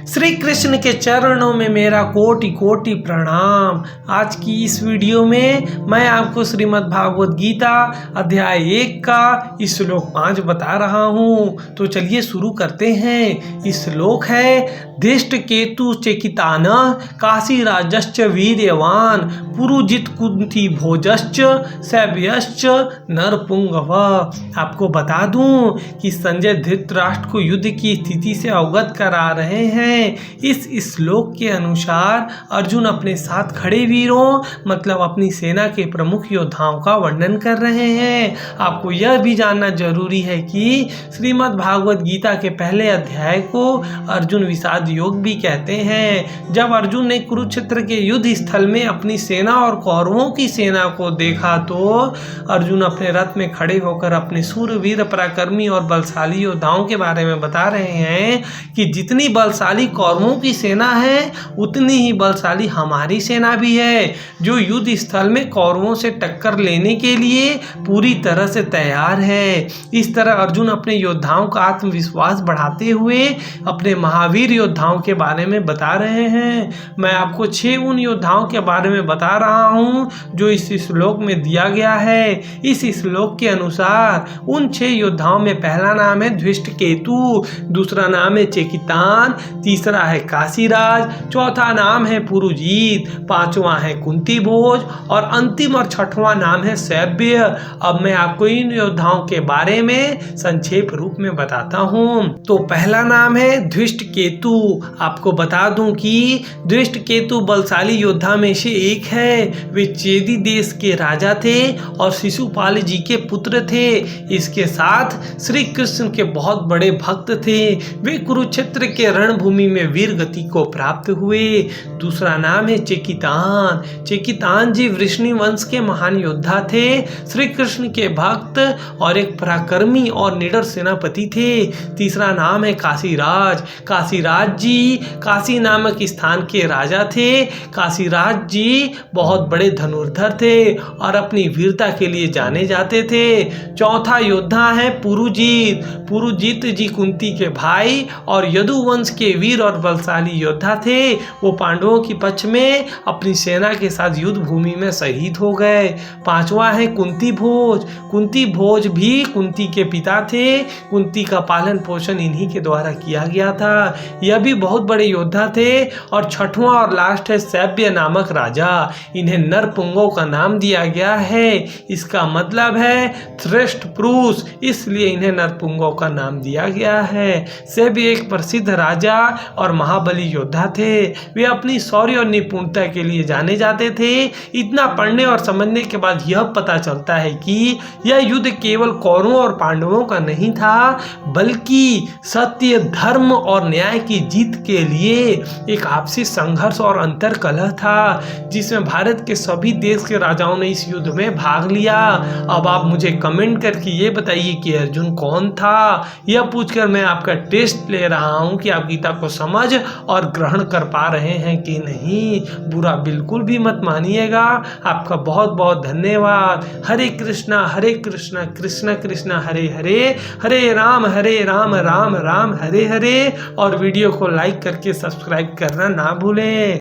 श्री कृष्ण के चरणों में मेरा कोटि कोटि प्रणाम। आज की इस वीडियो में मैं आपको श्रीमद् भागवत गीता अध्याय 1 का श्लोक 5 बता रहा हूँ। तो चलिए शुरू करते हैं। श्लोक है धृष्ट केतु चेकितान काशी राजश्च वीर्यवान पुरुजित कुंती भोजश्च सैव्यश्च नरपुंगव। आपको बता दूं कि संजय धृतराष्ट्र को युद्ध की स्थिति से अवगत करा रहे हैं। इस श्लोक के अनुसार अर्जुन अपने साथ खड़े वीरों मतलब अपनी सेना के प्रमुख योद्धाओं का वर्णन कर रहे हैं। आपको यह भी जानना जरूरी है कि श्रीमद् भागवत गीता के पहले अध्याय को अर्जुन विषाद योग भी कहते हैं। जब अर्जुन ने कुरुक्षेत्र के युद्ध स्थल में अपनी सेना और कौरवों की सेना को देखा तो अर्जुन अपने रथ में खड़े होकर अपने सूरवीर पराक्रमी और बलशाली योद्धाओं के बारे में बता रहे हैं कि जितनी बलशाली कौरवों की सेना है उतनी ही बलशाली हमारी सेना भी है, जो युद्ध स्थल में कौरवों से टक्कर लेने के लिए पूरी तरह से तैयार है। इस तरह अर्जुन अपने योद्धाओं का आत्मविश्वास बढ़ाते हुए अपने महावीर योद्धाओं के बारे में बता रहे हैं। मैं आपको 6 उन योद्धाओं के बारे में बता रहा हूं जो इस श्लोक में दिया गया है। इस श्लोक के अनुसार उन 6 योद्धाओं में पहला नाम है धृष्ट केतु, दूसरा नाम है चेकितान, तीसरा है काशीराज, चौथा नाम है पुरुजीत, पांचवा है कुंती भोज और अंतिम और छठवां नाम है सैव्य। अब मैं आपको इन योद्धाओं के बारे में संक्षेप रूप में बताता हूं। तो पहला नाम है धृष्ट केतु। आपको बता दूं कि धृष्ट केतु बलशाली योद्धा में से एक है। वे चेदी देश के राजा थे और शिशुपाल जी के पुत्र थे। इसके साथ श्री कृष्ण के बहुत बड़े भक्त थे। वे कुरुक्षेत्र के रणभूमि में वीर गति को प्राप्त हुए। दूसरा नाम है चेकितान। चेकितान जी वृष्णि वंश के महान योद्धा थे, श्री कृष्ण के भक्त और एक पराक्रमी और निडर सेनापति थे। तीसरा नाम है काशीराज। काशीराज जी काशी नामक स्थान के राजा थे। काशीराज जी बहुत बड़े धनुर्धर थे और अपनी वीरता के लिए जाने जाते थे। चौथा योद्धा है पुरुजीत। पुरुजीत जी कुंती के भाई और यदुवंश के वीर और बलशाली योद्धा थे। वो पांडवों की पक्ष में अपनी सेना के साथ युद्ध भूमि में शहीद हो गए। पांचवा है कुंती भोज। कुंती भोज भी कुंती के पिता थे। कुंती का पालन पोषण इन्हीं के द्वारा किया गया था। यह भी बहुत बड़े योद्धा थे। और छठवां और लास्ट है सैव्य नामक राजा। इन्हें नरपुंगों का नाम दिया गया है। इसका मतलब है श्रेष्ठ पुरुष, इसलिए इन्हें नरपुंगों का नाम दिया गया है। सैव्य एक प्रसिद्ध राजा और महाबली योद्धा थे। वे अपनी शौर्य और निपुणता के लिए जाने जाते थे। इतना पढ़ने और समझने के बाद यह पता चलता है कि यह युद्ध केवल कौरवों और पांडवों का नहीं था, बल्कि सत्य, धर्म और न्याय की जीत के लिए एक आपसी संघर्ष और अंतर कलह था, जिसमें भारत के सभी देश के राजाओं ने इस युद्ध में भाग लिया। अब आप मुझे कमेंट करके ये बताइए कि अर्जुन कौन था। यह पूछकर मैं आपका टेस्ट ले रहा हूं कि आप गीता को समझ और ग्रहण कर पा रहे हैं कि नहीं। बुरा बिल्कुल भी मत मानिएगा। आपका बहुत बहुत धन्यवाद। हरे कृष्णा कृष्ण कृष्ण हरे हरे, हरे राम राम राम हरे हरे। और वीडियो को लाइक करके सब्सक्राइब करना ना भूलें।